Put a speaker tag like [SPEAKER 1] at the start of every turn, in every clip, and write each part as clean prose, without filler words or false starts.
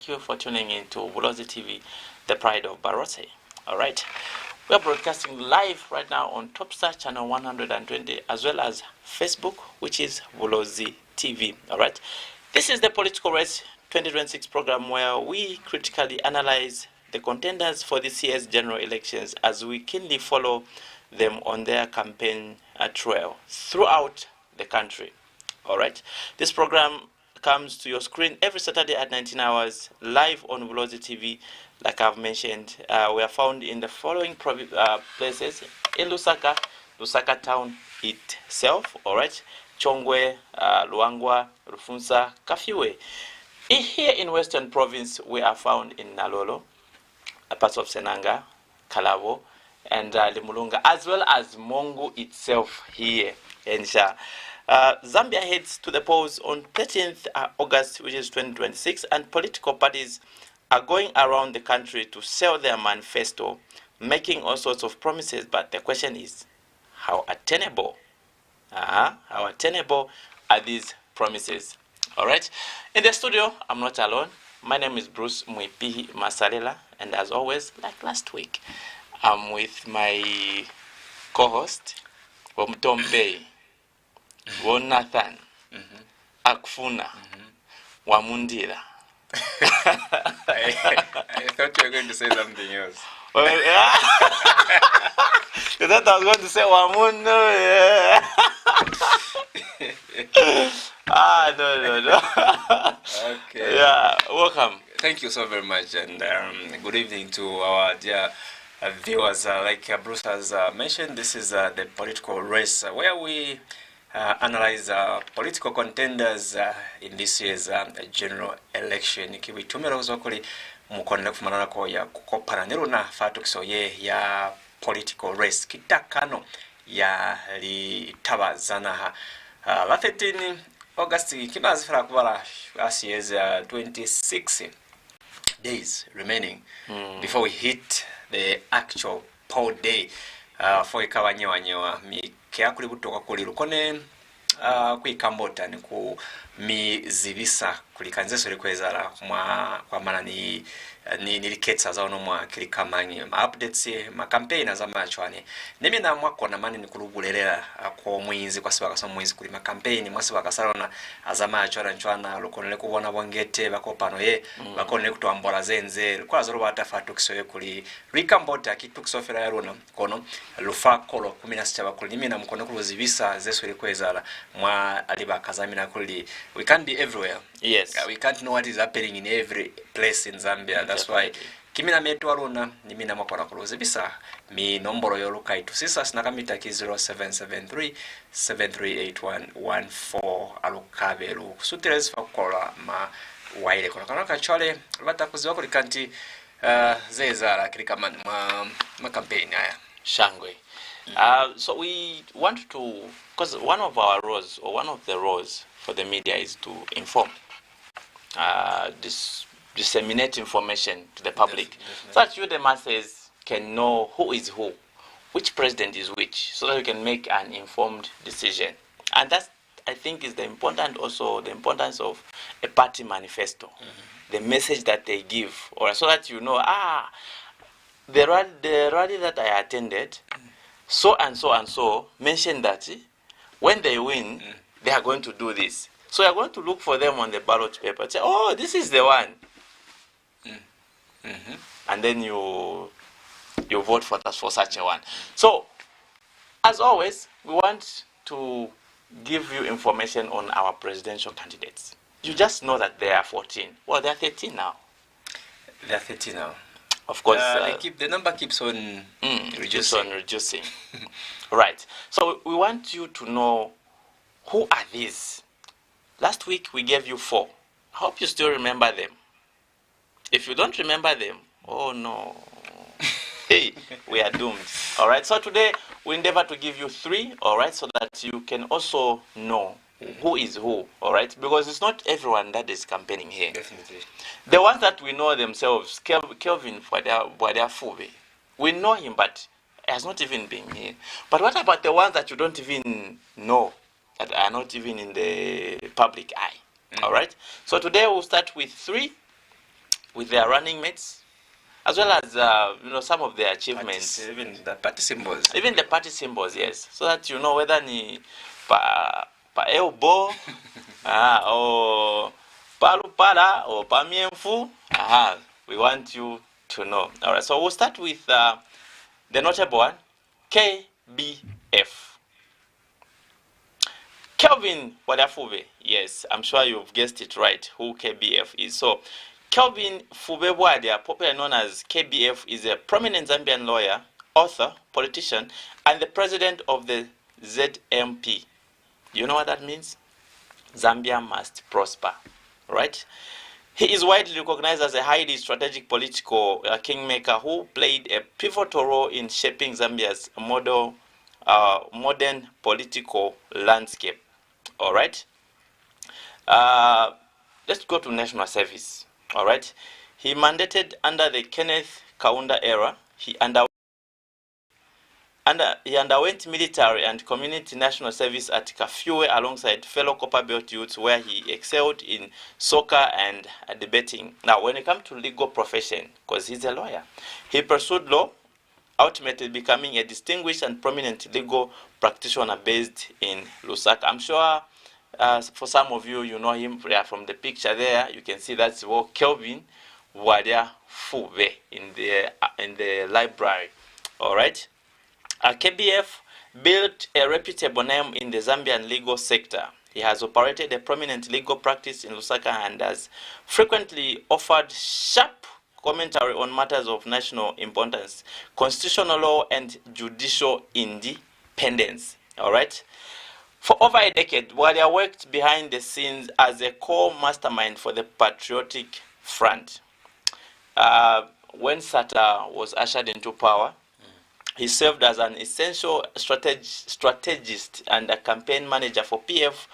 [SPEAKER 1] Thank you for tuning in to Bulozi TV, the pride of Barote. Alright, we are broadcasting live right now on TopStar channel 120 as well as Facebook, which is Bulozi TV. Alright, this is the Political Race 2026 program where we critically analyze the contenders for this year's general elections as we keenly follow them on their campaign trail throughout the country. Alright, this program comes to your screen every Saturday at 19 hours live on Bulozi TV. Like I've mentioned, we are found in the following places: in Lusaka town itself, alright, Chongwe, Luangwa, Rufunsa, Kafiwe. Here in Western Province, we are found in Nalolo, parts of Senanga, Kalabo, and Limulunga, as well as Mongo itself here in Sha. Zambia heads to the polls on 13th August, which is 2026, and political parties are going around the country to sell their manifesto, making all sorts of promises. But the question is, how attainable? How attainable are these promises? All right. In the studio, I'm not alone. My name is Bruce Mwipihi Masalela, and as always, like last week, I'm with my co-host, Wamundila. Nathan, Akfuna, Wamundila.
[SPEAKER 2] I thought you were going to say something else.
[SPEAKER 1] You thought I was going to say Wamundila? No.
[SPEAKER 2] Okay.
[SPEAKER 1] Yeah, welcome.
[SPEAKER 2] Thank you so very much, and good evening to our dear viewers. Like Bruce has mentioned, this is the political race where we analyze political contenders in this year's general election. Kibitumira uzokuli mukonera kufanana ko ya kukopana neruna fatukiso ye ya political race kitakano ya litabazana ha la 13 August kibazi fara kubala as years 26 days remaining before we hit the actual poll day for ikabanyewa mi kuli butoka kuli lukone kwikambota ni ku mizibisa kulikanzeso likwezala kwa mana ni niliketsa za ono mwa kilikamanyi updates ma campaign za machwane nimi na mwako na mani ni kulubulelera kwa mwinzi kwa sababu kasoma mwinzi kuli ma campaign mwasi bakasalona azama achwana nchwana lukonele kubona bongete bakopano ye bakonele kutwambola zenze kwa zoro batafatu kisoye kuli rikambota kitukisofera yaruna kono lufa kolo 16 bakuli nimi na mkono kuluzibisa zeso likwezala mwa aliba kazamina kuli we can't be everywhere.
[SPEAKER 1] Yes.
[SPEAKER 2] We can't know what is happening in every place in Zambia. That's why kimina metu aluna nimina mwakona kuluzibisa mi nomboro yoluka itu sisa sinakamita ki 0773 738114 alukaberu suterezi fakola ma waile kono kachole batakuziwa kuli kanti zezala kilika ma campaign haya
[SPEAKER 1] Shangwe. So we want to, because one of our roles, or one of the roles for the media is to inform, disseminate information to the public,
[SPEAKER 2] definitely.
[SPEAKER 1] so that you, the masses, can know who is who, which president is which, so that you can make an informed decision. And that's, I think, is the importance of a party manifesto, the message that they give, or so that you know, the rally that I attended, so and so and so mentioned that when they win, they are going to do this. So you are going to look for them on the ballot paper. Say, oh, this is the one. And then you vote for such a one. So, as always, we want to give you information on our presidential candidates. You just know that they are 14. Well, they are 13 now.
[SPEAKER 2] They are 13 now.
[SPEAKER 1] Of course,
[SPEAKER 2] the number keeps on
[SPEAKER 1] reducing. Right. So we want you to know who are these. Last week we gave you 4. I hope you still remember them. If you don't remember them, oh no, hey, we are doomed. All right. So today we endeavor to give you 3. All right, so that you can also know who is who. All right, because it's not everyone that is campaigning here.
[SPEAKER 2] Definitely.
[SPEAKER 1] The ones that we know themselves, Kelvin Fube, we know him, but he has not even been here. But what about the ones that you don't even know, that are not even in the public eye? All right. So today we'll start with 3 with their running mates, as well as some of their achievements.
[SPEAKER 2] Even the party symbols.
[SPEAKER 1] Even the party symbols, yes. So that you know whether ni pa elbow or palupala or pamienfu. We want you to know. All right. So we'll start with the notable one, KBF. Kelvin Wadafuve. Yes, I'm sure you've guessed it right who KBF is. So Kelvin Fubebwadia, popularly known as KBF, is a prominent Zambian lawyer, author, politician, and the president of the ZMP. You know what that means? Zambia must prosper, right? He is widely recognized as a highly strategic political kingmaker who played a pivotal role in shaping Zambia's modern political landscape. All right. Let's go to national service. All right. He mandated under the Kenneth Kaunda era. He underwent military and community national service at Kafue alongside fellow Copper Belt youths, where he excelled in soccer and debating. Now, when it comes to legal profession, because he's a lawyer, he pursued law, ultimately becoming a distinguished and prominent legal practitioner based in Lusaka. I'm sure for some of you, you know him from the picture there. You can see that's Kelvin Wadia Fuve in the library. All right. KBF built a reputable name in the Zambian legal sector. He has operated a prominent legal practice in Lusaka and has frequently offered sharp commentary on matters of national importance, constitutional law, and judicial independence. All right. For over a decade, Wadia worked behind the scenes as a core mastermind for the Patriotic Front. When Sata was ushered into power, he served as an essential strategist and a campaign manager for PF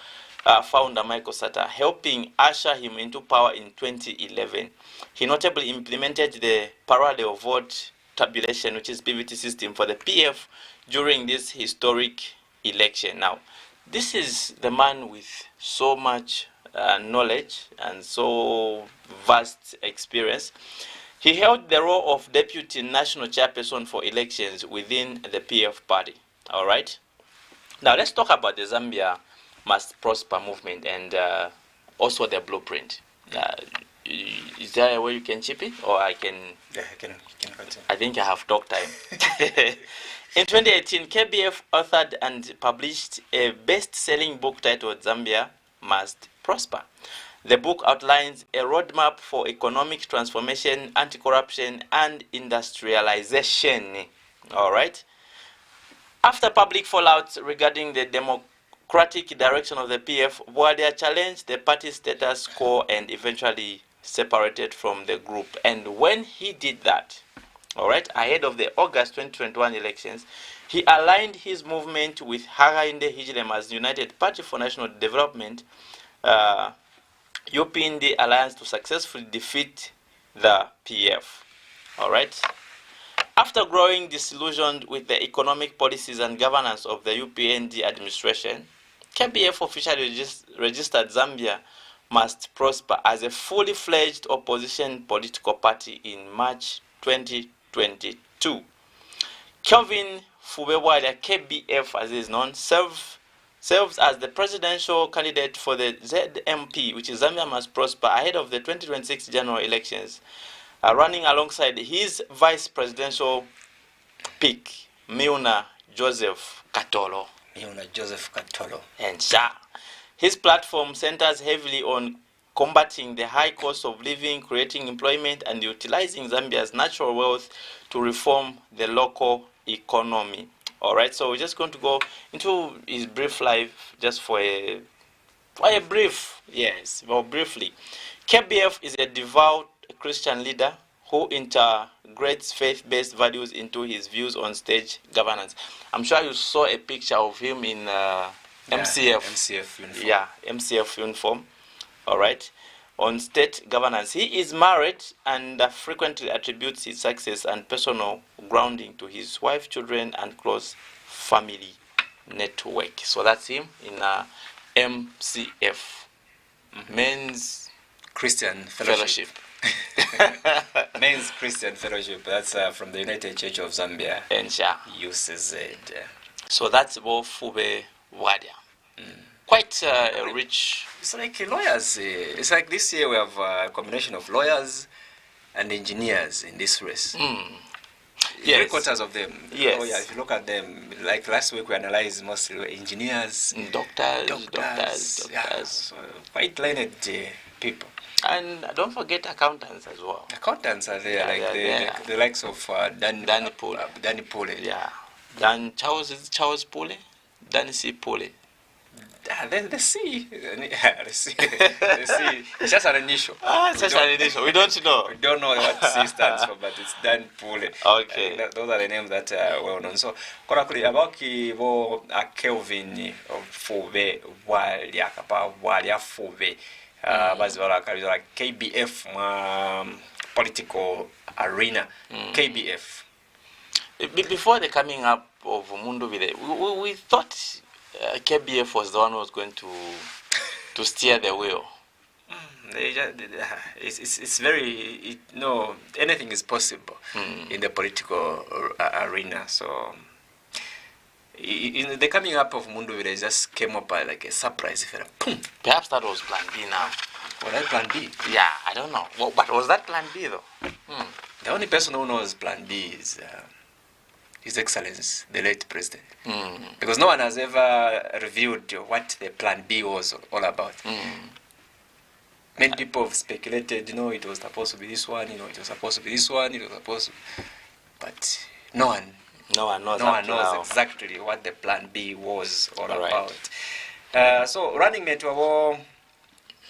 [SPEAKER 1] founder Michael Sata, helping usher him into power in 2011. He notably implemented the parallel vote tabulation, which is PVT system, for the PF during this historic election. Now, this is the man with so much knowledge and so vast experience. He held the role of deputy national chairperson for elections within the PF party. All right. Now let's talk about the Zambia Must Prosper movement and also the blueprint. Is there a way you can chip it, or I can?
[SPEAKER 2] Yeah, I can continue.
[SPEAKER 1] I think I have talk time. In 2018, KBF authored and published a best-selling book titled Zambia Must Prosper. The book outlines a roadmap for economic transformation, anti-corruption, and industrialization. All right. After public fallout regarding the democratic direction of the PF, Wadia challenged the party status quo and eventually separated from the group. And when he did that, all right, ahead of the August 2021 elections, he aligned his movement with Hakainde Hichilema's United Party for National Development, UPND alliance, to successfully defeat the PF. All right. After growing disillusioned with the economic policies and governance of the UPND administration, KBF officially registered Zambia Must Prosper as a fully fledged opposition political party in March 2022. Kelvin Fubebwadia, KBF as he is known, serves as the presidential candidate for the ZMP, which is Zambia Must Prosper, ahead of the 2026 general elections, running alongside his vice presidential pick, Miuna Joseph Katolo. And his platform centers heavily on combating the high cost of living, creating employment, and utilizing Zambia's natural wealth to reform the local economy. All right, so we're just going to go into his brief life just for a briefly. KBF is a devout Christian leader who integrates faith-based values into his views on stage governance. I'm sure you saw a picture of him in MCF
[SPEAKER 2] uniform.
[SPEAKER 1] Yeah, MCF uniform. All right. On state governance, he is married and frequently attributes his success and personal grounding to his wife, children, and close family network. So that's him in MCF, Men's
[SPEAKER 2] Christian Fellowship. Men's Christian Fellowship. That's from the United Church of Zambia.
[SPEAKER 1] Ensha.
[SPEAKER 2] UCZ.
[SPEAKER 1] So that's about Fube Wadia. Quite a rich.
[SPEAKER 2] It's like lawyers. It's like this year we have a combination of lawyers and engineers in this race.
[SPEAKER 1] Yes.
[SPEAKER 2] 3/4 of them.
[SPEAKER 1] Yes.
[SPEAKER 2] Oh yeah, if you look at them, like last week we analyzed mostly engineers,
[SPEAKER 1] Doctors.
[SPEAKER 2] Yeah, so quite learned people.
[SPEAKER 1] And don't forget accountants as well.
[SPEAKER 2] Accountants are there,
[SPEAKER 1] Yeah,
[SPEAKER 2] the likes of
[SPEAKER 1] Danny Pule.
[SPEAKER 2] Danny Pule.
[SPEAKER 1] Yeah. Charles Pule? Danny C. Pule.
[SPEAKER 2] The C. The C. It's just an initial.
[SPEAKER 1] It's just an initial. We don't know.
[SPEAKER 2] We don't know what C stands for, but it's Dan Pule.
[SPEAKER 1] Okay.
[SPEAKER 2] Those are the names that are well known. So, korakuli abaki bo Kelvin Fube walia Fube. Bazwala KBF political arena. KBF.
[SPEAKER 1] Before the coming up of Mundo Vile, we thought KBF was the one who was going to steer the wheel.
[SPEAKER 2] It's very anything is possible in the political arena. So in the coming up of Mundo Vile just came up like a surprise.
[SPEAKER 1] Perhaps that was Plan B now.
[SPEAKER 2] Was that Plan B?
[SPEAKER 1] Yeah, I don't know. Well, but was that Plan B though?
[SPEAKER 2] The only person who knows Plan B is His Excellency, the late President. Because no one has ever revealed what the Plan B was all about. Many people have speculated, it was supposed to be this one, it was supposed to be this one, but no one knows exactly what the Plan B was all about. So running mate wa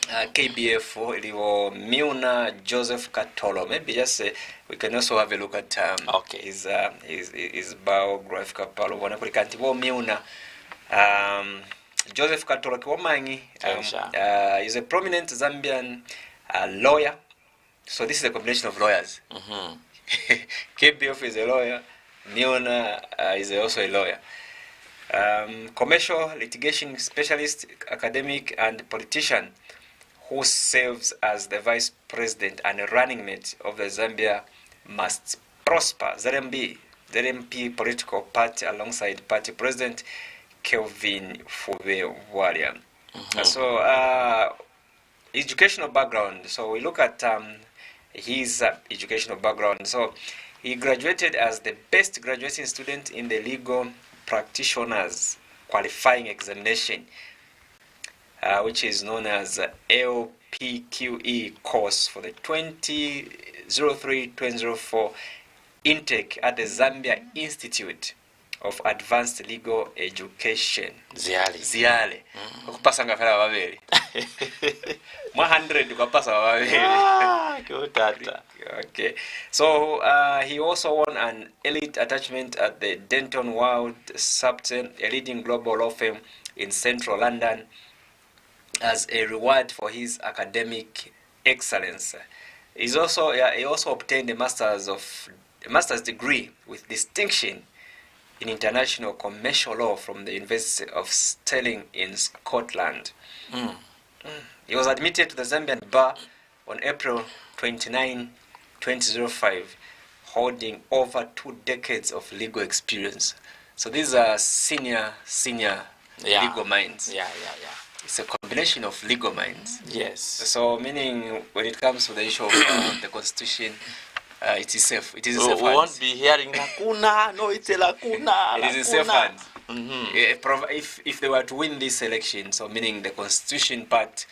[SPEAKER 2] KBF iliwo Miuna Joseph Katolo. Maybe just we can also have a look at his biographical palo bona kuli kanti wo Miuna Joseph Katolo kiwomanyi is a prominent Zambian lawyer. So this is a combination of lawyers. KBF is a lawyer, Miuna is also a lawyer. Commercial litigation specialist, academic and politician who serves as the vice president and running mate of the Zambia Must Prosper ZMP political party alongside party president Kelvin Fube Walia. So educational background. So we look at his educational background. So he graduated as the best graduating student in the legal practitioners qualifying examination, which is known as LPQE course for the 2003-2004 intake at the Zambia Institute of Advanced Legal Education. Ziale. Okupasanga fela babeli. 100 ukapasa babeli.
[SPEAKER 1] Good data.
[SPEAKER 2] Okay. So he also won an elite attachment at the Denton Ward Supton, a leading global law firm in central London, as a reward for his academic excellence. He also obtained a master's degree with distinction in international commercial law from the University of Stirling in Scotland. He was admitted to the Zambian bar on April 29, 2005, holding over 2 decades of legal experience. So these are senior legal minds.
[SPEAKER 1] Yeah.
[SPEAKER 2] It's a combination of legal minds.
[SPEAKER 1] Yes.
[SPEAKER 2] So meaning when it comes to the issue of the constitution, it is safe. It is in safe
[SPEAKER 1] We
[SPEAKER 2] hands.
[SPEAKER 1] won't be hearing lacuna. No, it's a lacuna.
[SPEAKER 2] It is in safe hands. If they were to win this election, so meaning the constitution part,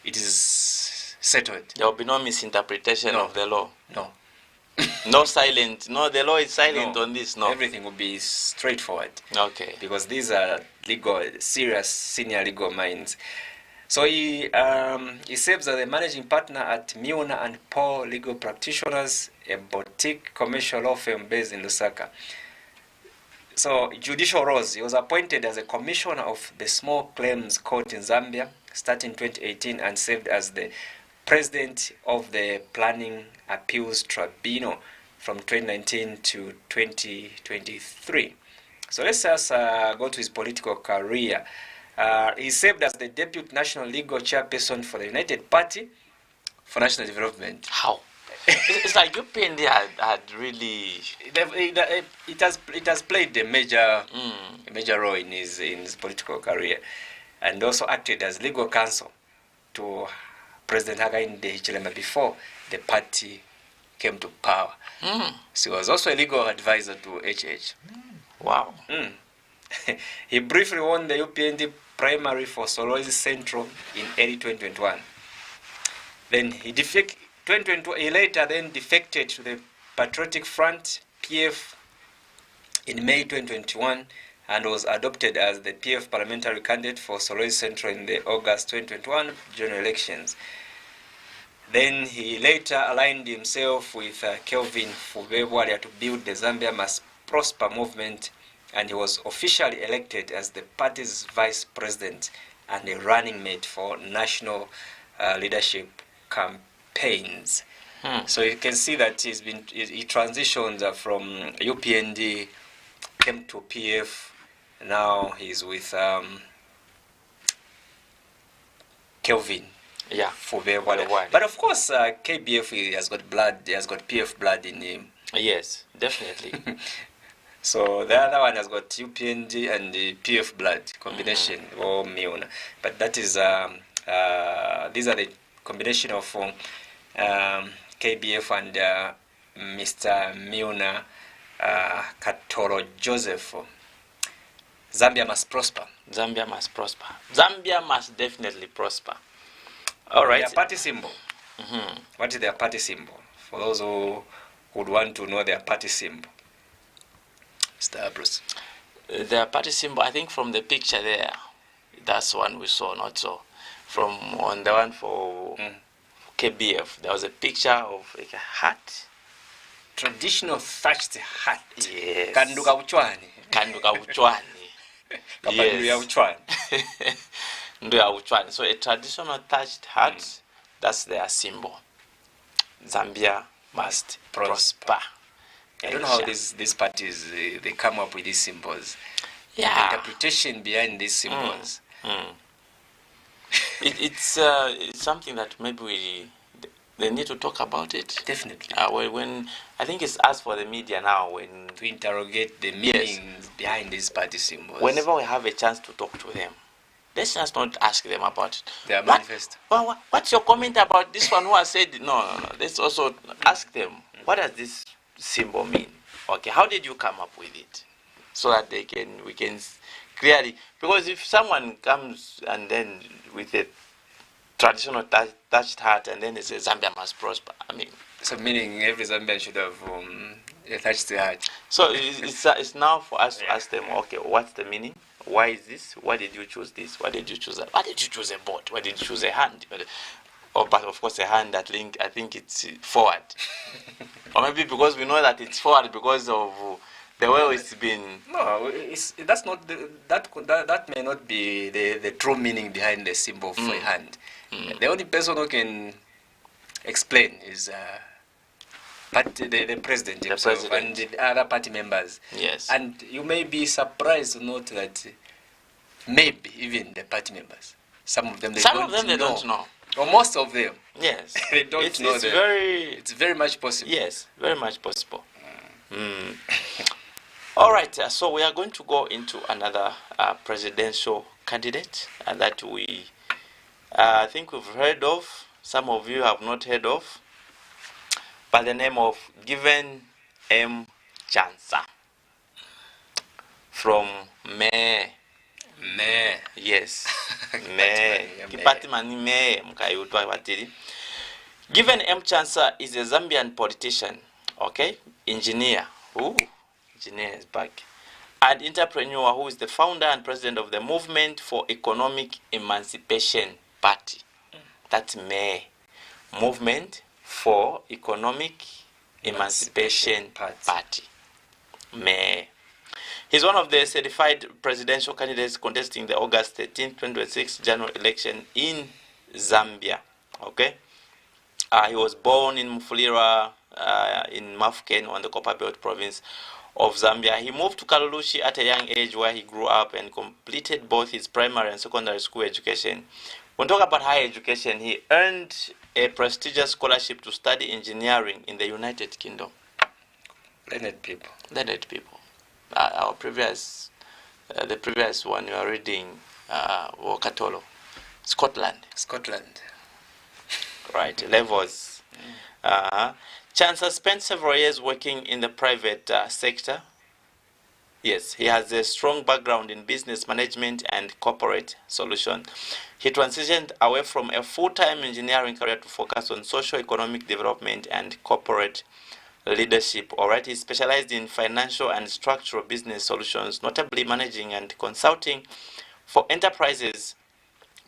[SPEAKER 2] it is settled.
[SPEAKER 1] There will be no misinterpretation of the law.
[SPEAKER 2] No.
[SPEAKER 1] No silent. No, the law is silent on this. No.
[SPEAKER 2] Everything will be straightforward.
[SPEAKER 1] Okay.
[SPEAKER 2] Because these are serious senior legal minds. So he serves as the managing partner at Miuna and Paul Legal Practitioners, a boutique commercial law firm based in Lusaka. So judicial roles, he was appointed as a commissioner of the Small Claims Court in Zambia, starting 2018, and served as the president of the Planning Appeals Tribunal from 2019 to 2023. So let's just go to his political career. He served as the Deputy National Legal Chairperson for the United Party for national development.
[SPEAKER 1] How? It's like UPND had really...
[SPEAKER 2] It has played a major role in his political career, and also acted as legal counsel to President Hakainde Hichilema before the party came to power. So he was also a legal advisor to HH.
[SPEAKER 1] Wow.
[SPEAKER 2] He briefly won the UPND primary for Solwezi Central in early 2021. Then he later then defected to the Patriotic Front, PF, in May 2021 and was adopted as the PF parliamentary candidate for Solwezi Central in the August 2021 general elections. Then he later aligned himself with Kelvin Fubebwalia to build the Zambia Must Prosper movement, and he was officially elected as the party's vice president and a running mate for national leadership campaigns. So you can see that he transitioned from UPND, came to PF, now he's with Kelvin.
[SPEAKER 1] Yeah.
[SPEAKER 2] But of course, KBF he has got blood. He has got PF blood in him.
[SPEAKER 1] Yes, definitely.
[SPEAKER 2] So the other one has got UPND and the PF blood combination, or Miona. But that is these are the combination of KBF and Mr. Miona Katoro Joseph. Zambia must prosper.
[SPEAKER 1] Zambia must prosper. Zambia must definitely prosper. All right.
[SPEAKER 2] Their party symbol. What is their party symbol? For those who would want to know their party symbol. Mr. Bruce.
[SPEAKER 1] Their party symbol, I think from the picture there, that's one we saw, not so. From on the one for KBF, there was a picture of like a hat.
[SPEAKER 2] Traditional thatched hat.
[SPEAKER 1] Yes.
[SPEAKER 2] Kanduka uchwani.
[SPEAKER 1] Kanduka uchwani. Yes. So a traditional thatched hat, that's their symbol. Zambia must prosper.
[SPEAKER 2] I don't know how these parties they come up with these symbols.
[SPEAKER 1] Yeah.
[SPEAKER 2] The interpretation behind these symbols.
[SPEAKER 1] It's something that maybe they need to talk about it.
[SPEAKER 2] Definitely.
[SPEAKER 1] When I think it's asked for the media now to
[SPEAKER 2] interrogate the meanings behind these party symbols.
[SPEAKER 1] Whenever we have a chance to talk to them, let's just not ask them about it.
[SPEAKER 2] Their manifesto.
[SPEAKER 1] What's your comment about this one who has said no? Let's also ask them, what does this symbol mean? Okay, how did you come up with it? So that we can clearly, because if someone comes and then with a traditional thatched hat and then it says Zambia must prosper, I mean,
[SPEAKER 2] so meaning every Zambian should have a thatched hat.
[SPEAKER 1] So it's now for us to ask them, okay, what's the meaning? Why is this? Why did you choose this? Why did you choose that? Why did you choose a boat? Why did you choose a hand? But of course a hand that I think it's forward. Or maybe because we know that it's forward because of the way it's been.
[SPEAKER 2] No, that's not that may not be the true meaning behind the symbol for a hand. The only person who can explain is the president himself and the other party members.
[SPEAKER 1] Yes.
[SPEAKER 2] And you may be surprised to note that maybe even the party members, some of them they don't know. Or most of them.
[SPEAKER 1] Yes.
[SPEAKER 2] They don't know. It's very much possible.
[SPEAKER 1] Yes, very much possible. All right, so we are going to go into another presidential candidate that we think we've heard of. Some of you have not heard of, by the name of Given M. Chansa from Me. Yes. Me. Given M. Chansa is a Zambian politician, okay, engineer. Engineer is back. And entrepreneur who is the founder and president of the Movement for Economic Emancipation Party. That's Me. Movement for Economic Emancipation Party. Me. He's one of the certified presidential candidates contesting the August 13, 2026 general election in Zambia. Okay. He was born in Mufulira, in Mafken, on the Copper Belt province of Zambia. He moved to Kalulushi at a young age, where he grew up and completed both his primary and secondary school education When talk about higher education, he earned a prestigious scholarship to study engineering in the United Kingdom.
[SPEAKER 2] Learned people.
[SPEAKER 1] Learned people. Our previous, the previous one we are reading, Katolo, Scotland.
[SPEAKER 2] Scotland.
[SPEAKER 1] Right, levels. Chancellor spent several years working in the private sector. Yes, he has a strong background in business management and corporate solution. He transitioned away from a full-time engineering career to focus on socio-economic development and corporate leadership. All right, he specialized in financial and structural business solutions, notably managing and consulting for enterprises,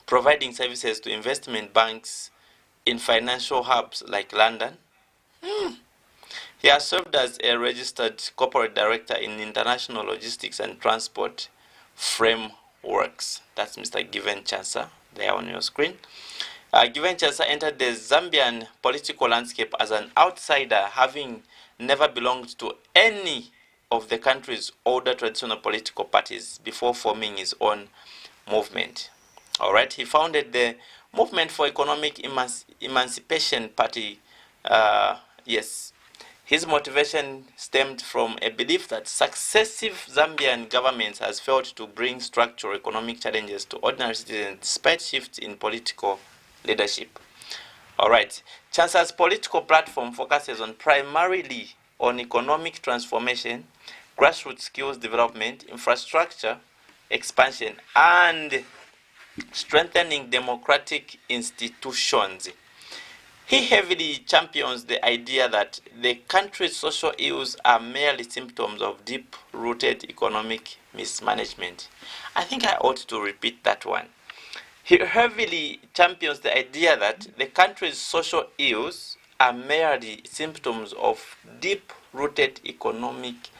[SPEAKER 1] providing services to investment banks in financial hubs like London. He has served as a registered corporate director in international logistics and transport frameworks. That's Mr. Given Chansa there on your screen. Given Chansa entered the Zambian political landscape as an outsider, having never belonged to any of the country's older traditional political parties before forming his own movement. All right, he founded the Movement for Economic Emancipation Party. Yes. His motivation stemmed from a belief that successive Zambian governments has failed to bring structural economic challenges to ordinary citizens despite shifts in political leadership. All right. Chancellor's political platform focuses on primarily on economic transformation, grassroots skills development, infrastructure expansion, and strengthening democratic institutions. He heavily champions the idea that the country's social ills are merely symptoms of deep-rooted economic mismanagement. I think I ought to repeat that one. He heavily champions the idea that the country's social ills are merely symptoms of deep-rooted economic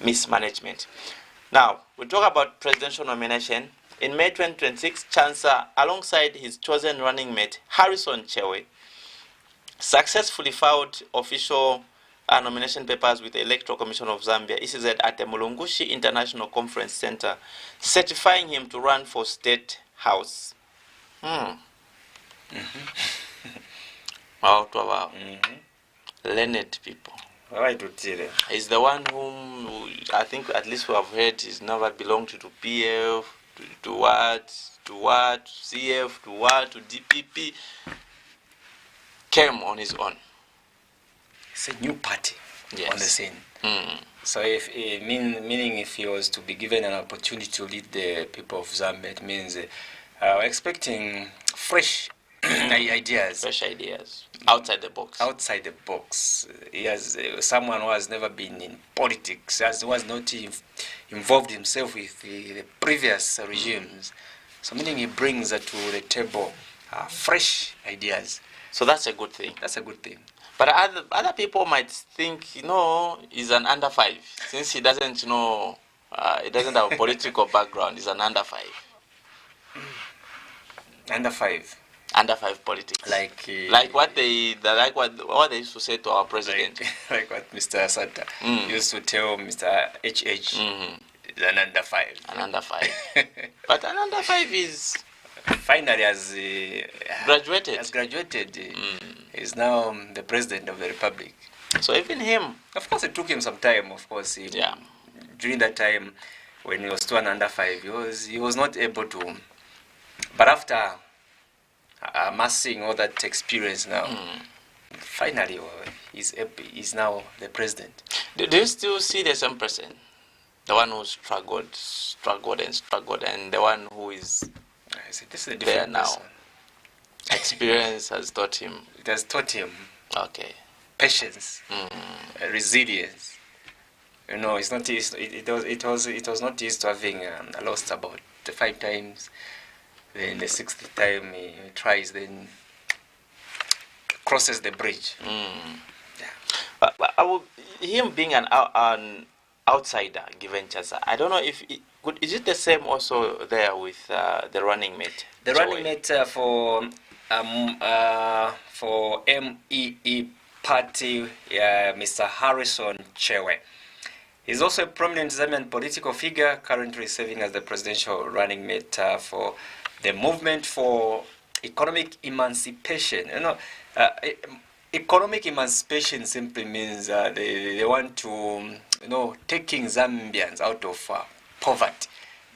[SPEAKER 1] mismanagement. Now, we talk about presidential nomination. In May 2026, Chancellor, alongside his chosen running mate, Harrison Chewe, successfully filed official nomination papers with the Electoral Commission of Zambia, ECZ, at the Mulungushi International Conference Center, certifying him to run for State House. Wow, wow. Learned people. He's the one whom I think at least we have heard he's never belonged to PF, to what, CF, to what, to DPP. Came on his own.
[SPEAKER 2] It's a new party on the scene. So if meaning if he was to be given an opportunity to lead the people of Zambia, it means expecting fresh ideas.
[SPEAKER 1] Fresh ideas. Outside the box.
[SPEAKER 2] Outside the box. He has someone who has never been in politics, who has not involved himself with the previous regimes. So meaning he brings to the table fresh ideas.
[SPEAKER 1] So that's a good thing.
[SPEAKER 2] That's a good thing.
[SPEAKER 1] But other people might think, he's an under 5. Since he doesn't, he doesn't have a political background. He's an under 5.
[SPEAKER 2] Under 5.
[SPEAKER 1] Under 5 politics. Like what they used to say to our president.
[SPEAKER 2] Like what Mr. Santa used to tell Mr. HH. He's an under 5.
[SPEAKER 1] An under 5. But an under 5 is...
[SPEAKER 2] Finally has
[SPEAKER 1] graduated.
[SPEAKER 2] He's now the president of the republic.
[SPEAKER 1] So even him,
[SPEAKER 2] of course, it took him some time. Of course, during that time when he was still an under 5, he was not able to. But after amassing all that experience now, finally he's now the president.
[SPEAKER 1] Do you still see the same person, the one who struggled, and the one who is?
[SPEAKER 2] This is a
[SPEAKER 1] there
[SPEAKER 2] different
[SPEAKER 1] now.
[SPEAKER 2] person.
[SPEAKER 1] Experience has taught him.
[SPEAKER 2] It has taught him.
[SPEAKER 1] Okay.
[SPEAKER 2] Patience, resilience. It's not easy. It was not easy to having lost about 5 times. Then the 6th time he tries, then crosses the bridge.
[SPEAKER 1] But him being an outsider, given chance, I don't know if is it the same also there with the running mate?
[SPEAKER 2] The running mate for MEE party, Mr. Harrison Chewe. He's also a prominent Zambian political figure, currently serving as the presidential running mate for the Movement for economic emancipation. Economic emancipation simply means they want to, taking Zambians out of poverty.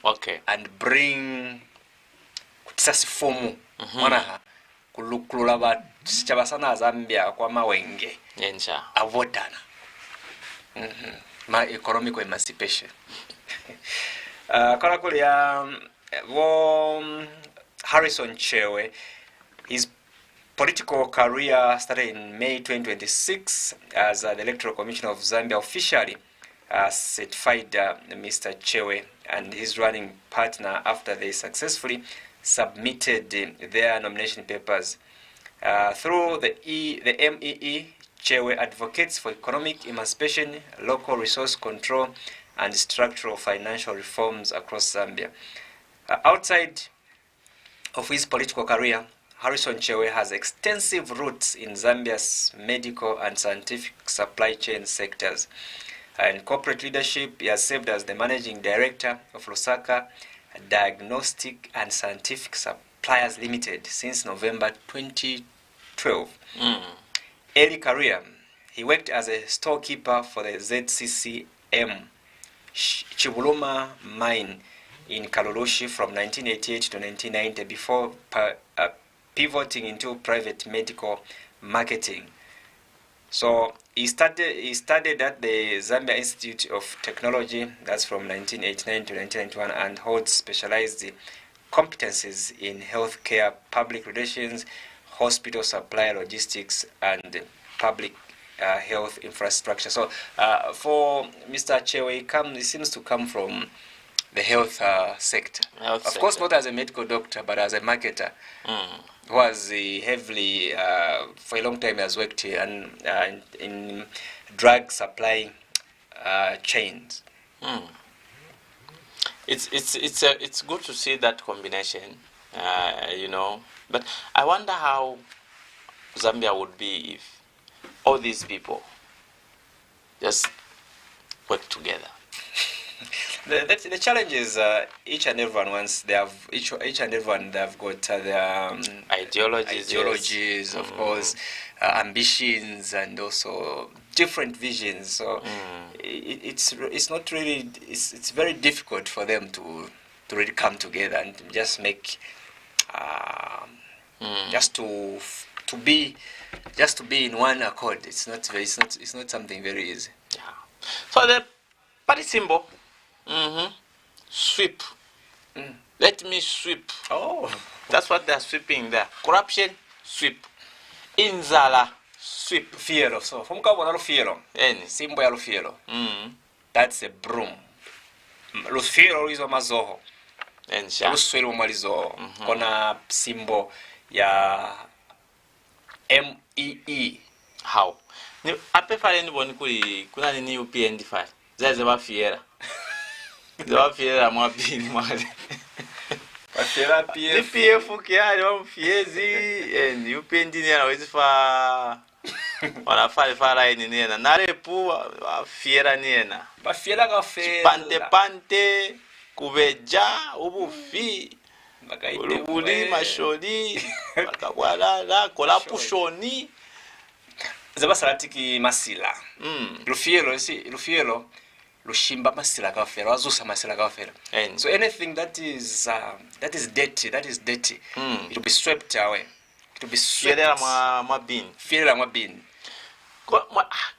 [SPEAKER 1] Okay.
[SPEAKER 2] And bring kutisasi fomu mwana kulukulula ba chabasana Zambia kwa mawenge
[SPEAKER 1] Nenja
[SPEAKER 2] avotana. My economic emancipation. Karakulia Harrison Chewe, his political career started in May 2026 as the Electoral Commission of Zambia officially certified Mr. Chewe and his running partner after they successfully submitted their nomination papers. Through the MEE, Chewe advocates for economic emancipation, local resource control, and structural financial reforms across Zambia. Outside of his political career, Harrison Chewe has extensive roots in Zambia's medical and scientific supply chain sectors. In corporate leadership, he has served as the managing director of Lusaka Diagnostic and Scientific Suppliers Limited since November 2012. Early career, he worked as a storekeeper for the ZCCM Chibuluma mine in Kalulushi from 1988 to 1990 before pivoting into private medical marketing. So he studied at the Zambia Institute of Technology, that's from 1989 to 1991, and holds specialized competencies in healthcare, public relations, hospital supply, logistics, and public health infrastructure. So for Mr. Chewe, he seems to come from the health sector. Of course, not as a medical doctor, but as a marketer. Who was heavily, for a long time, has worked in drug supply chains.
[SPEAKER 1] It's good to see that combination, But I wonder how Zambia would be if all these people just work together.
[SPEAKER 2] The challenge is each and everyone wants they have they've got their ideologies, of course, ambitions, and also different visions. So it's not really it's very difficult for them to really come together and just make just to be in one accord. It's not something very easy.
[SPEAKER 1] Yeah. So the party symbol. Sweep. Let me sweep.
[SPEAKER 2] Oh,
[SPEAKER 1] that's what they're sweeping there. Corruption, sweep. Inzala, sweep.
[SPEAKER 2] Fiero. So from Kabona Fiero. Symbol ya Fiero. That's a broom. Lufiero is mazoho. Luswelo malizo. Kona symbol ya MEE.
[SPEAKER 1] How? Ni ape fale ni boni kuna ni UPND file. Zaze ba fiera. Zawa fiera mwa bini mwale.
[SPEAKER 2] Fiera PF.
[SPEAKER 1] Ni PF kiali wa mfiezi. UPND ni anawezi fa. Wanafale fala ini niena. Narepu fiera niena.
[SPEAKER 2] Ba fiera ka fiera.
[SPEAKER 1] Pante. Kubeja. Ubufi. Ulubuli mashoni. Makawalala. Kolapushoni.
[SPEAKER 2] Zaba salatiki masila. Lufiero. Lushimba masila kafera, wazusa masila kafera. So anything that is dirty, it will be swept away. It will be swept. Fiera mwa bin.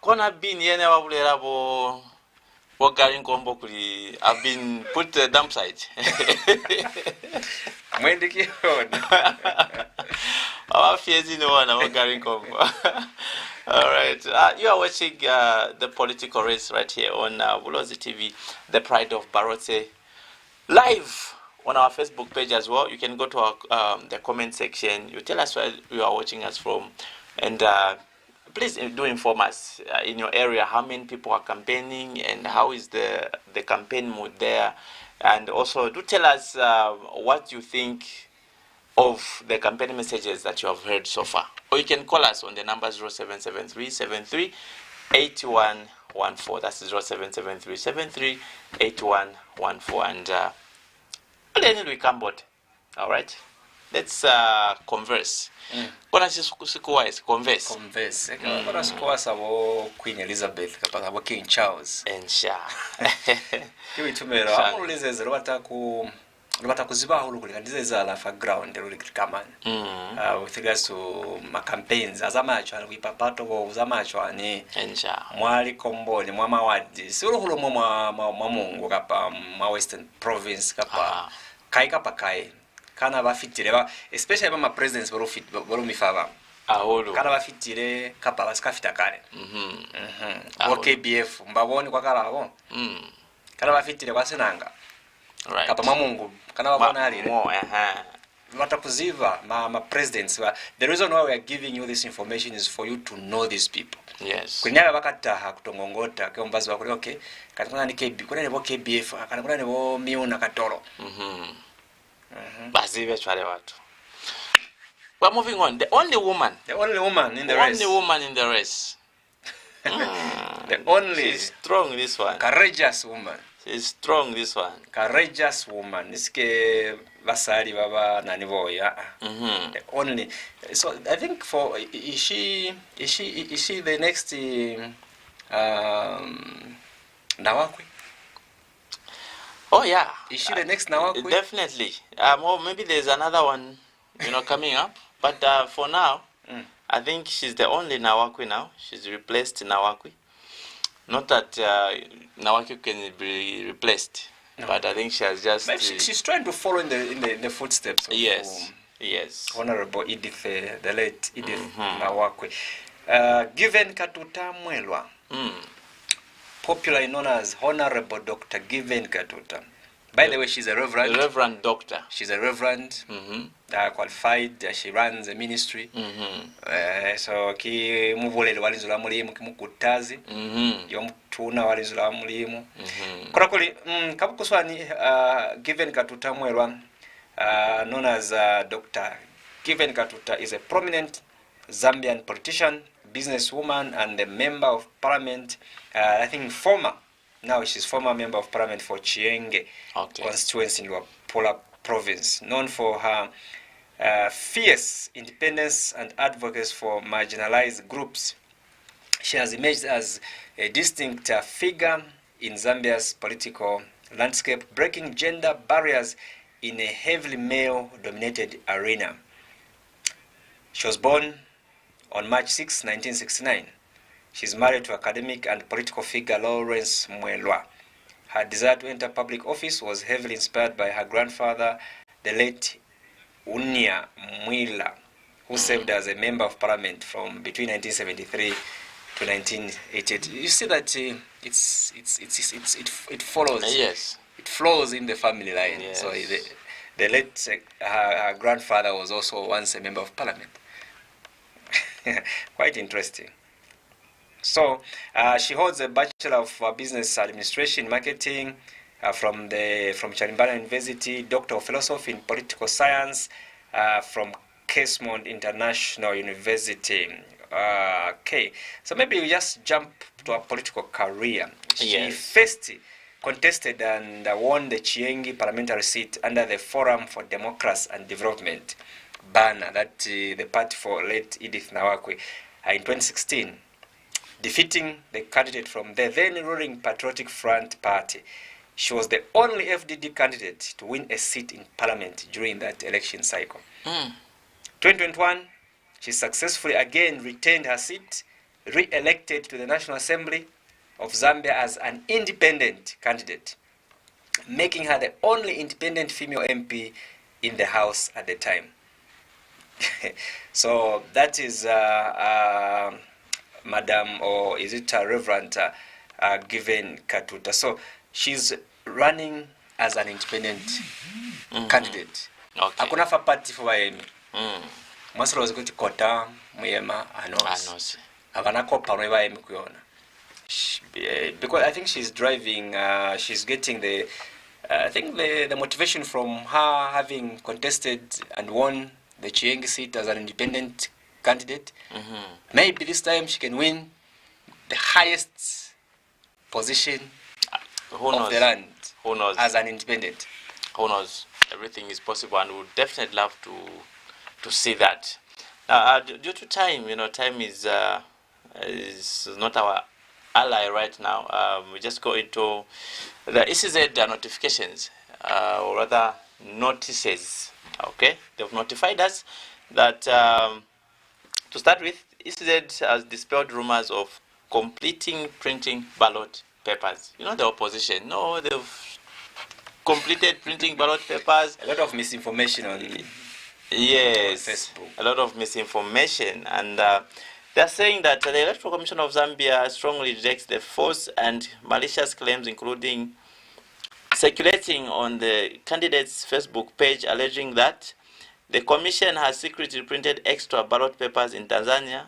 [SPEAKER 1] Kona bin yene wabulera bo wagaring kombo kuli have been put to the dump site.
[SPEAKER 2] Mwendiki hona.
[SPEAKER 1] Our fiezi no one wagaring kombo. All right, you are watching the political race right here on Bulozi TV, the Pride of Barotse, live on our Facebook page as well. You can go to our the comment section. You tell us where you are watching us from, and please do inform us in your area how many people are campaigning and how is the campaign mood there, and also do tell us what you think of the campaign messages that you have heard so far. Or you can call us on the number 0773 8114. That's 0773 8114. And then we come board. All right. let's converse. Kona sikuwise converse.
[SPEAKER 2] Converse. Kona sikuwasa bo Queen Elizabeth kapaka bo King Charles.
[SPEAKER 1] Ensha.
[SPEAKER 2] Kiwi tumero amulizeze lwata kuziba ulukuli kandize la fa ground lulikamana. With regards to ma campaigns azamacho alipapato bo uzamacho ani
[SPEAKER 1] Ensha.
[SPEAKER 2] Mwali komboni mwa mawadi. Suluhulo mwa Mungu kapa ma Western Province kapa. Kai kapa kai. Kana bafitire ba especially ba presidents baro mifaba
[SPEAKER 1] aholo
[SPEAKER 2] kana bafitire kapa basikafita kale KBF mbaboni kwa kala abo kana bafitire kwasenanga
[SPEAKER 1] right
[SPEAKER 2] kapa mamungu kana babona ali watakuziva ma presidents the reason why we are giving you this information is for you to know these people.
[SPEAKER 1] Yes,
[SPEAKER 2] kunyala bakataha kutongongota ke mbazi bakuri okay kati kuna ni KB kuna ni bo KBF kana kuna ni bo miuna katoro
[SPEAKER 1] bazive chwale watu. We're moving on. The only woman
[SPEAKER 2] in the race.
[SPEAKER 1] Only woman in the race.
[SPEAKER 2] The only.
[SPEAKER 1] She's strong, this one.
[SPEAKER 2] Courageous woman.
[SPEAKER 1] She's strong, this one.
[SPEAKER 2] Courageous woman. Niske basari baba naniboya. The only. So I think is she the next Nawakwi?
[SPEAKER 1] Oh yeah.
[SPEAKER 2] Is she the next Nawakwi?
[SPEAKER 1] Definitely. Or maybe there's another one, coming up. But for now, I think she's the only Nawakwi now. She's replaced Nawakwi. Not that Nawakwi can be replaced, but I think she has just.
[SPEAKER 2] Maybe she's trying to follow in the footsteps of
[SPEAKER 1] yes.
[SPEAKER 2] Honorable Edith, the late Edith Nawakwi. Given Katuta Mwelwa. Popularly known as Honorable Dr. Given Katuta. By the way, she's a reverend.
[SPEAKER 1] Reverend doctor.
[SPEAKER 2] She's a reverend. Qualified. She runs a ministry. So ki muvulele walinzula mulimu kimukutazi. Yomtuna walinzula mulimu. Korakuli kabukuswani Given Katuta Mwelwa, known as Dr. Given Katuta, is a prominent Zambian politician, businesswoman, and a member of parliament. I think now she's former member of parliament for Chienge constituency in Luapula province, known for her fierce independence and advocacy for marginalized groups. She has emerged as a distinct figure in Zambia's political landscape, breaking gender barriers in a heavily male-dominated arena. She was born on March 6, 1969. She's married to academic and political figure Lawrence Mwelwa. Her desire to enter public office was heavily inspired by her grandfather, the late Unia Mwila, who served as a member of parliament from between 1973 to 1988. You see that it follows.
[SPEAKER 1] Yes.
[SPEAKER 2] It flows in the family line.
[SPEAKER 1] Yes.
[SPEAKER 2] So the late her grandfather was also once a member of parliament. Quite interesting. So she holds a Bachelor of Business Administration Marketing from Charimbana University, Doctor of Philosophy in Political Science from Casemont International University. Okay, so maybe we just jump to her political career. She first contested and won the Chiengi parliamentary seat under the Forum for Democracy and Development banner, that the party for late Edith Nawakwi, in 2016. Defeating the candidate from the then ruling Patriotic Front Party. She was the only FDD candidate to win a seat in parliament during that election cycle. 2021, she successfully again retained her seat, re-elected to the National Assembly of Zambia as an independent candidate, making her the only independent female MP in the House at the time. So that is Madam, or is it Reverend Given Katuta? So she's running as an independent candidate.
[SPEAKER 1] Okay.
[SPEAKER 2] Hakuna fa party for Waemi. Masolo was going to kota muyema anos. Avana kopa no Waemi kuyona. Because I think she's driving. She's getting the. I think the motivation from her having contested and won the Chiengi seat as an independent candidate. Maybe this time she can win the highest position of the land.
[SPEAKER 1] Who knows?
[SPEAKER 2] As an independent.
[SPEAKER 1] Who knows? everything is possible, and we would definitely love to see that. Due to time, time is not our ally right now. We just go into the ECZ notifications, or rather notices. Okay, they've notified us that to start with, ECZ has dispelled rumors of completing printing ballot papers. The opposition, no, they've completed printing ballot papers.
[SPEAKER 2] A lot of misinformation on
[SPEAKER 1] yes,
[SPEAKER 2] Facebook.
[SPEAKER 1] A lot of misinformation, and they're saying that the Electoral Commission of Zambia strongly rejects the false and malicious claims, including circulating on the candidate's Facebook page, alleging that the commission has secretly printed extra ballot papers in Tanzania.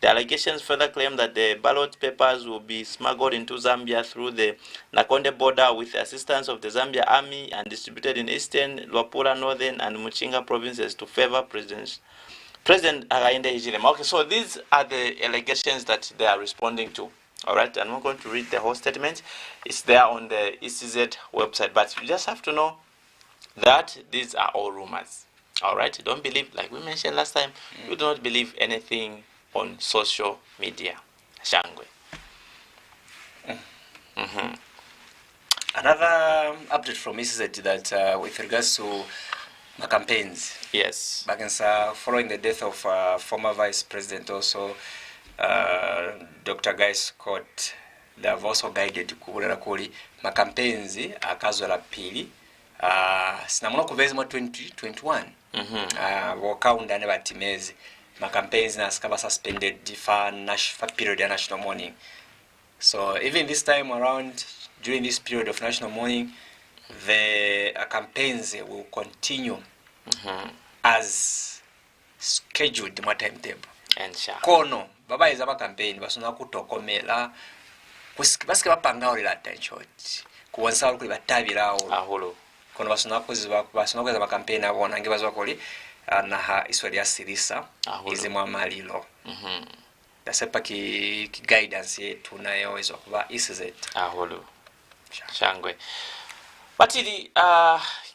[SPEAKER 1] The allegations further claim that the ballot papers will be smuggled into Zambia through the Nakonde border with the assistance of the Zambia Army and distributed in eastern, Luapula, northern, and Muchinga provinces to favor President Hakainde Hichilema. Okay, so these are the allegations that they are responding to. All right, and we're going to read the whole statement. It's there on the ECZ website, but you just have to know that these are all rumors. All right, don't believe, like we mentioned last time, you do not believe anything on social media. Shangwe.
[SPEAKER 2] Another update from ECZ that with regards to my campaigns.
[SPEAKER 1] Yes.
[SPEAKER 2] Following the death of former Vice President also, Dr. Guy Scott, they have also guided kubulala kuli my campaigns akazwala pili sinamuna kuvezi mu 2021 wakaunda ne batimezi my campaigns nasikaba suspended for period of national mourning. So even this time around, during this period of national mourning, the campaigns will continue as scheduled my timetable. Kono baba izaba campaign basuna kutokomela basike bapangaulira attention kuwansa kuli batabirawo aholo kono basuna kuza campaign abona nge bazakoli na iswalia sirisa izimu amalilo dasepa ki guidance yetu nayo izo kuba ECZ
[SPEAKER 1] aholo shangwe batili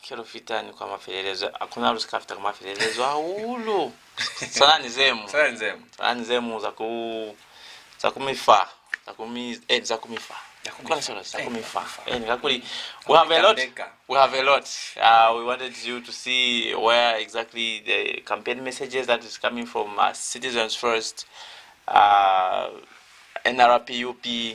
[SPEAKER 1] kirofitani kwa mafelelezo akuna rusikafita kwa mafelelezo ahulu sana nizemu za kumifa we have a lot. We wanted you to see where exactly the campaign messages that is coming from Citizens First, NRPUP,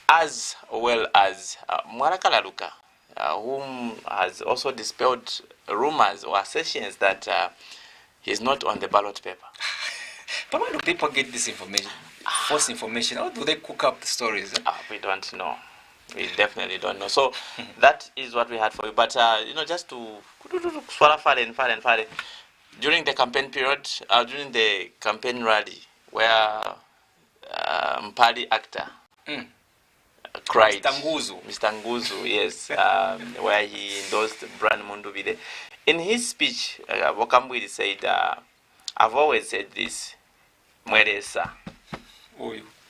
[SPEAKER 1] as well as Mwarakala Luka, whom has also dispelled rumors or assertions that he's not on the ballot paper.
[SPEAKER 2] But why do people get this information? False information? How do they cook up the stories?
[SPEAKER 1] We don't know. We definitely don't know. So that is what we had for you. But just to during the campaign period, during the campaign rally, where Mpali actor cried, Mr. Nguzu, yes, where he endorsed Brand Mundubile. In his speech, Wakambwili said, I've always said this, Mweresa.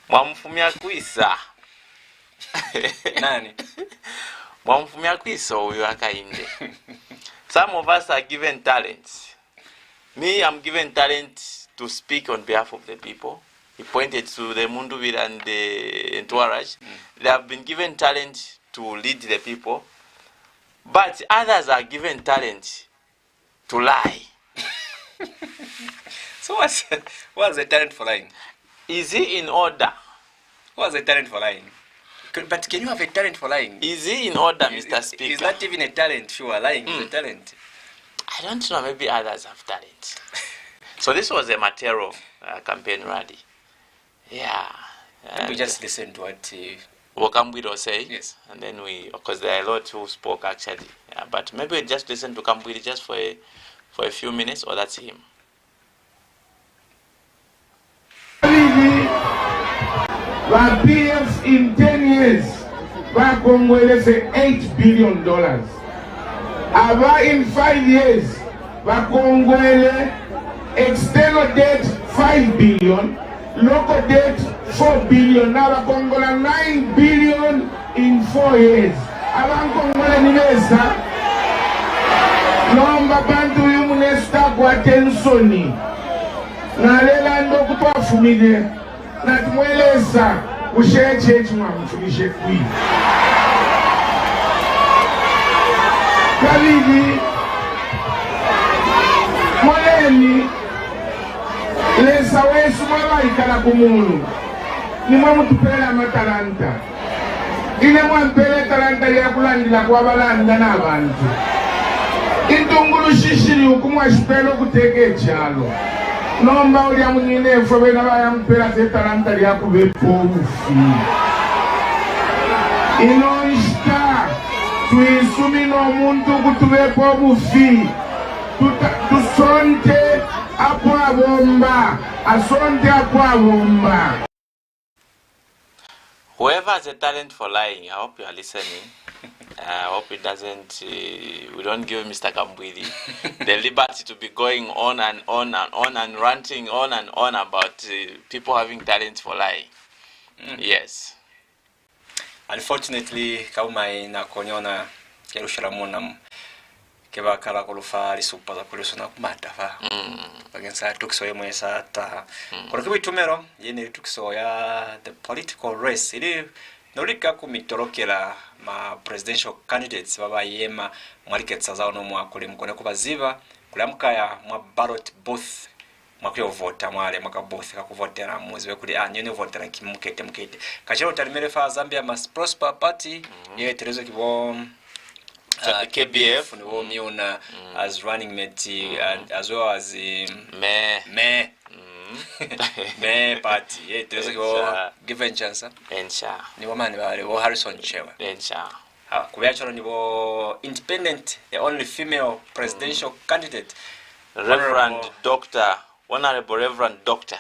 [SPEAKER 1] Mwamfumia kuisa.
[SPEAKER 2] Nani?
[SPEAKER 1] Mwamfumia kuisa uyu Hakainde. Some of us are given talents. Me, I'm given talent to speak on behalf of the people. He pointed to the Mundubile and the entourage. They have been given talent to lead the people. But others are given talent to lie.
[SPEAKER 2] So what's the talent for lying?
[SPEAKER 1] Is he in order?
[SPEAKER 2] What's the talent for lying? But can you have a talent for lying?
[SPEAKER 1] Is he in order, Mr. Speaker?
[SPEAKER 2] Is that even a talent? Sure, lying is a talent.
[SPEAKER 1] I don't know, maybe others have talent. So this was a Matero campaign rally. Yeah.
[SPEAKER 2] We just listen to what
[SPEAKER 1] Wakambwili say.
[SPEAKER 2] Yes.
[SPEAKER 1] And then because there are a lot who spoke actually. Yeah, but maybe we just listen to Kambwili just for a few minutes, or that's him.
[SPEAKER 3] PF in 10 years, Bakongwele say $8 billion. Aba in 5 years, Bakongwele external debt $5 billion, local debt $4 billion. Now Bakongola $9 billion in 4 years. abankongole nibesa nomba bantu yumunesta kwa tensoni nalela ndo kutwafumile natimweleza usheche chimwamfulishe kwi kabili moleni lesa wesu mwabaikala kumunu nimwe mutupela matalanta ine mwampele talanta ya kulandila kwa balanda n'abantu intungulu shishiri ukumwashipelo kuteke chalo nomba ulia munine efo bena bayampela ze talanta ya kubepo ufi inonshita tuisumi n'omuntu kutubepo ufi tusonte apo abomba asonte apo abomba.
[SPEAKER 1] Whoever has a talent for lying, I hope you are listening. I hope it doesn't, we don't give Mr. Kambwili the liberty to be going on and on and on and ranting on and on about people having talent for lying. Yes.
[SPEAKER 2] Unfortunately, kama inakonyona kerushira munam keba kala kolufa lisupa za kulisona kumata fa bagenza tukso yemwe sata kwa kibi tumero yene tukso ya the political race ili nolika kumitorokela ma presidential candidates baba yema mwaliketsa zao no mwakole mukone kubaziba kulamka ya mwa ballot booth mwakyo vota mwale mwaka booth kakuvotera mwezi wekuli nyene votera kimukete kachero talimere fa Zambia Must Prosper Party ye terezo kibo
[SPEAKER 1] KBF
[SPEAKER 2] Miona as running mate as well as me party terezo kibo given chance
[SPEAKER 1] ensha
[SPEAKER 2] ni wamani bale wo Harrison Chewa
[SPEAKER 1] ensha
[SPEAKER 2] kubyachoro ni bo independent the only female presidential candidate
[SPEAKER 1] Reverend Dr. Honorable Reverend Dr.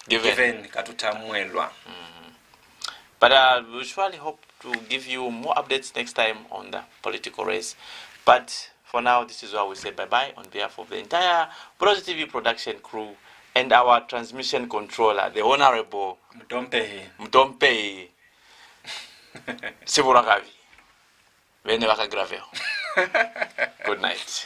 [SPEAKER 2] given katuta mwelwa.
[SPEAKER 1] But we surely hope to give you more updates next time on the political race. But for now, this is where we say bye-bye on behalf of the entire Bulozi TV production crew and our transmission controller, the Honorable Mtompe Sibulagavi. Bene bakagraveo. Good night.